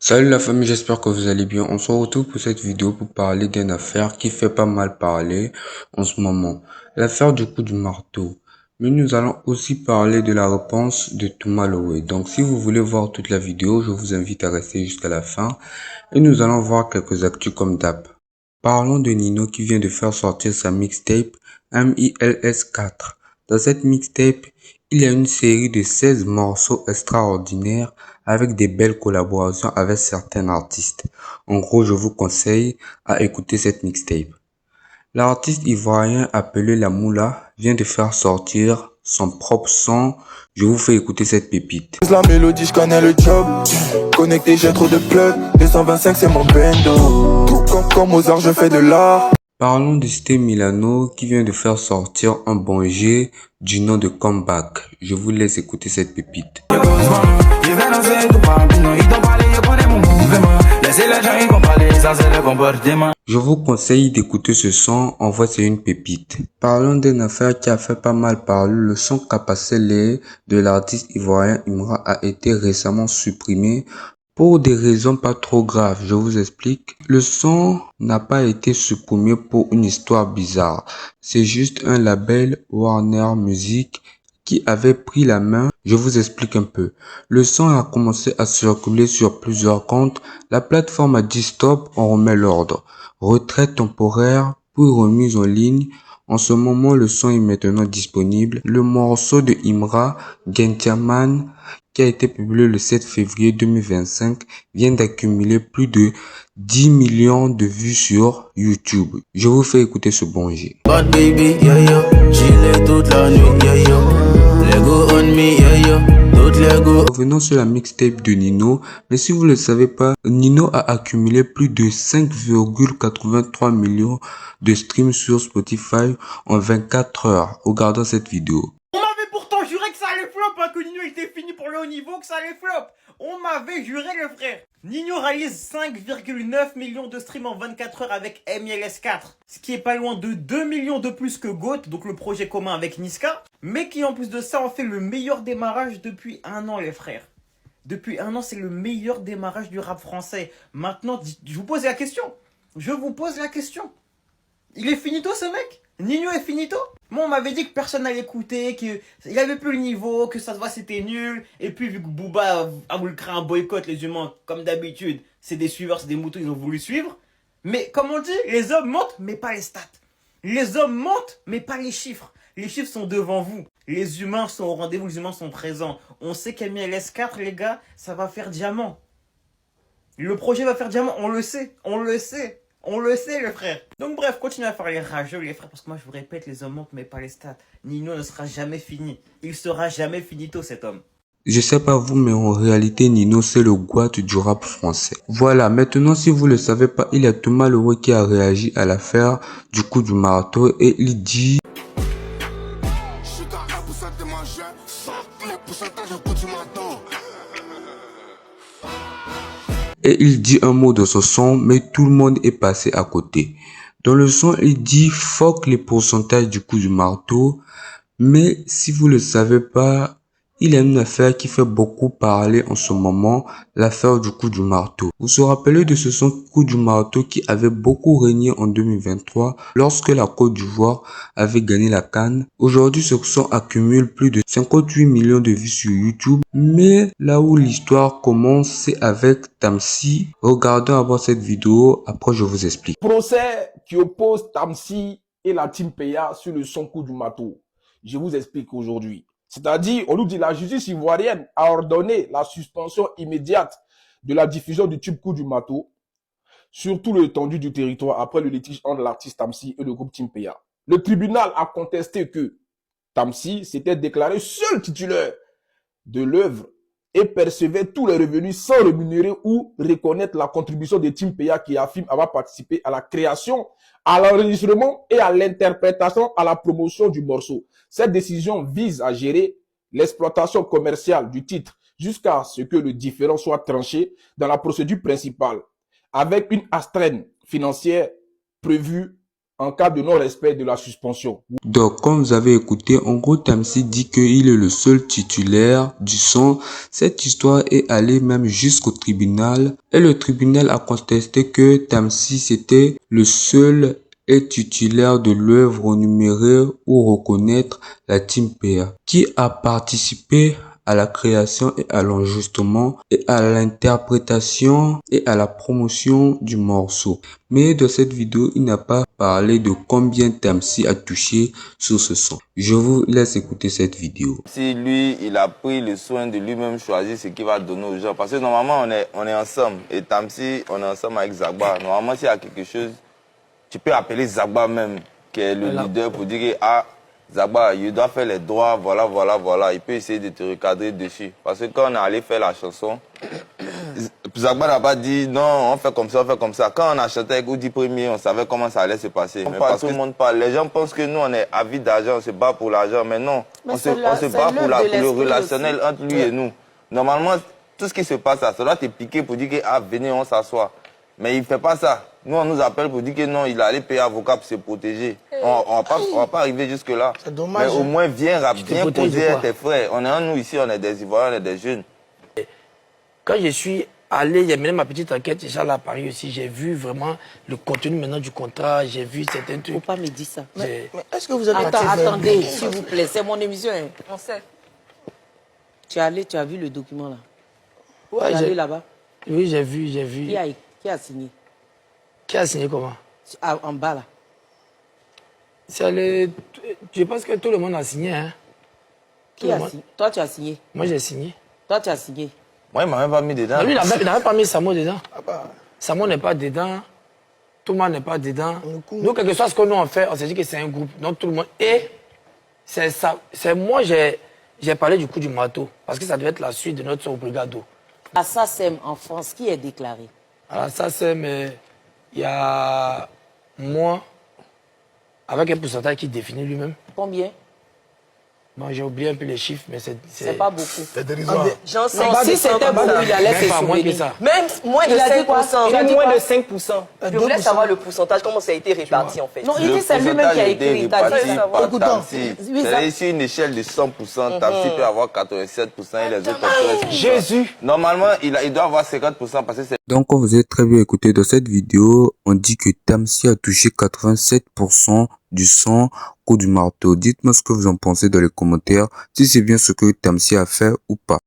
Salut la famille, j'espère que vous allez bien. On se retrouve pour cette vidéo pour parler d'une affaire qui fait pas mal parler en ce moment. L'affaire du coup du marteau. Mais nous allons aussi parler de la réponse de Thomas Lowe. Donc si vous voulez voir toute la vidéo, je vous invite à rester jusqu'à la fin. Et nous allons voir quelques actus comme d'hab. Parlons de Nino qui vient de faire sortir sa mixtape MILS4. Dans cette mixtape, il y a une série de 16 morceaux extraordinaires avec des belles collaborations avec certains artistes. En gros, je vous conseille à écouter cette mixtape. L'artiste ivoirien appelé La Moula vient de faire sortir son propre son. Je vous fais écouter cette pépite. La mélodie, je connais le job. Connecté, j'ai trop de plugs. 225, c'est mon bendo. Comme Mozart, je fais de l'art. Parlons de Sté Milano qui vient de faire sortir un bon jet du nom de Comeback. Je vous laisse écouter cette pépite. Je vous conseille d'écouter ce son, en vrai c'est une pépite. Parlons d'une affaire qui a fait pas mal parler, le son Kapasele de l'artiste ivoirien Imra a été récemment supprimé pour des raisons pas trop graves, je vous explique. Le son n'a pas été supprimé pour une histoire bizarre. C'est juste un label Warner Music qui avait pris la main. Je vous explique un peu. Le son a commencé à circuler sur plusieurs comptes. La plateforme a dit stop, on remet l'ordre. Retrait temporaire, puis remise en ligne. En ce moment, le son est maintenant disponible. Le morceau de Imra, Gentiaman, qui a été publié le 7 février 2025, vient d'accumuler plus de 10 millions de vues sur YouTube. Je vous fais écouter ce bon jet. Bad baby, yeah, yeah. Chillé toute la nuit, yeah, yeah. Lego on me, yeah, yeah. Toute Lego. Revenons sur la mixtape de Nino, mais si vous ne le savez pas, Nino a accumulé plus de 5,83 millions de streams sur Spotify en 24 heures. Regardons cette vidéo. On m'avait pourtant juré que ça allait flop, hein, que Nino était fini pour le haut niveau, que ça allait flop. On m'avait juré, le frère. Nino réalise 5,9 millions de streams en 24 heures avec MILS4. Ce qui est pas loin de 2 millions de plus que GOAT, donc le projet commun avec Niska. Mais qui en plus de ça en fait le meilleur démarrage depuis un an, les frères. Depuis un an, c'est le meilleur démarrage du rap français. Maintenant, je vous pose la question. Je vous pose la question. Il est finito ce mec? Nino est finito? Moi on m'avait dit que personne n'allait écouter, qu'il avait plus le niveau, que ça se voit c'était nul. Et puis vu que Booba a voulu créer un boycott, les humains, comme d'habitude, c'est des suiveurs, c'est des moutons, ils ont voulu suivre. Mais comme on dit, les hommes mentent, mais pas les stats. Les hommes mentent, mais pas les chiffres. Les chiffres sont devant vous. Les humains sont au rendez-vous, les humains sont présents. On sait qu'MLS4, les gars, ça va faire diamant. Le projet va faire diamant, on le sait, on le sait. On le sait, le frère. Donc bref, continuez à faire les rageux, les frères, parce que moi, je vous répète, les hommes montent, mais pas les stats. Nino ne sera jamais fini. Il sera jamais finito, cet homme. Je sais pas vous, mais en réalité, Nino, c'est le goat du rap français. Voilà, maintenant, si vous le savez pas, il y a Thomas Leroy qui a réagi à l'affaire du coup du marteau et il dit... Et il dit un mot de ce son, mais tout le monde est passé à côté. Dans le son, il dit fuck les pourcentages du coup du marteau. Mais si vous le savez pas, il y a une affaire qui fait beaucoup parler en ce moment, l'affaire du coup du marteau. Vous vous rappelez de ce son coup du marteau qui avait beaucoup régné en 2023 lorsque la Côte d'Ivoire avait gagné la CAN. Aujourd'hui, ce son accumule plus de 58 millions de vues sur YouTube. Mais là où l'histoire commence, c'est avec Tamsi. Regardons d'abord cette vidéo, après je vous explique. Procès qui oppose Tamsi et la team Peya sur le son coup du marteau. Je vous explique aujourd'hui. C'est-à-dire, on nous dit la justice ivoirienne a ordonné la suspension immédiate de la diffusion du tube coup du marteau sur tout l'étendue du territoire après le litige entre l'artiste Tamsi et le groupe Team Peya. Le tribunal a contesté que Tamsi s'était déclaré seul titulaire de l'œuvre et percevait tous les revenus sans rémunérer ou reconnaître la contribution de Team Peya qui affirme avoir participé à la création, à l'enregistrement et à l'interprétation, à la promotion du morceau. Cette décision vise à gérer l'exploitation commerciale du titre jusqu'à ce que le différend soit tranché dans la procédure principale, avec une astreinte financière prévue en cas de non-respect de la suspension. Donc, comme vous avez écouté, en gros, Tamsy dit qu'il est le seul titulaire du son. Cette histoire est allée même jusqu'au tribunal. Et le tribunal a contesté que Tamsy c'était le seul et titulaire de l'œuvre numérer ou reconnaître la Team PA, qui a participé à la création et à l'enregistrement et à l'interprétation et à la promotion du morceau. Mais dans cette vidéo, il n'a pas parlé de combien Tamsy a touché sur ce son. Je vous laisse écouter cette vidéo. Si lui, il a pris le soin de lui-même choisir ce qu'il va donner aux gens. Parce que normalement, on est ensemble. Et Tamsy, on est ensemble avec Zagba. Normalement, s'il y a quelque chose, tu peux appeler Zagba même, qui est le leader, pour dire que, ah, Zagba, il doit faire les droits, voilà, voilà, voilà. Il peut essayer de te recadrer dessus. Parce que quand on est allé faire la chanson, Zagba n'a pas dit non, on fait comme ça, on fait comme ça. Quand on a chanté avec Oudi Premier, on savait comment ça allait se passer. Mais parce que tout le monde parle. Les gens pensent que nous, on est avide d'argent, on se bat pour l'argent. Mais non, on se bat pour le relationnel aussi entre lui et nous. Normalement, tout ce qui se passe, ça doit te piquer pour dire que, ah, venez, on s'assoit. Mais il ne fait pas ça. Nous, on nous appelle pour dire que non, il allait payer avocat pour se protéger. On va pas arriver jusque-là. C'est dommage. Mais au moins, viens poser tes frères. On est en nous ici, on est des Ivoiriens, on est des jeunes. Quand je suis allé, j'ai mené ma petite enquête, j'ai allé à Paris aussi, j'ai vu vraiment le contenu maintenant du contrat, j'ai vu certains trucs. Faut pas me dire ça. Mais est-ce que vous êtes attendez, s'il vous plaît, c'est mon émission. Hein. On sait. Tu es allé, tu as vu le document là. Ouais, tu es allé là-bas. Oui, j'ai vu. Qui a signé? Qui a signé comment? En bas là. Je pense que tout le monde a signé. Hein. Qui a signé? Toi, tu as signé. Moi, j'ai signé. Toi, tu as signé. Moi, il m'a même pas mis dedans. Non, lui, il n'avait pas mis Samo dedans. Samo n'est pas dedans. Tout le monde n'est pas dedans. Nous, quel que soit ce que nous on fait, on s'est dit que c'est un groupe. Donc, tout le monde. Et c'est ça. Moi, j'ai parlé du coup du marteau. Parce que ça devait être la suite de notre brigado. À SACEM en France, qui est déclaré? À la SACEM, il y a moi, avec un pourcentage qui définit lui-même. Combien? Bon, j'ai oublié un peu les chiffres, mais c'est pas beaucoup. C'est dérisoire. J'en sais pas. Si c'était beaucoup, il allait se pas moins que souvenir. ça. Même moins de 5%. Il a dit Moins quoi? de 5%. Je voulais savoir le pourcentage, comment ça a été réparti en fait. Non, il dit c'est lui-même qui a écrit. Il t'a dit ça. C'est sur une échelle de 100%, Tamsy peut avoir 87% et les autres 13%. Jésus. Normalement, il doit avoir 50% parce que c'est... Donc, comme vous avez très bien écouté dans cette vidéo, on dit que Tamsy a touché 87% du son coup du marteau. Dites-moi ce que vous en pensez dans les commentaires, si c'est bien ce que Tamsy a fait ou pas.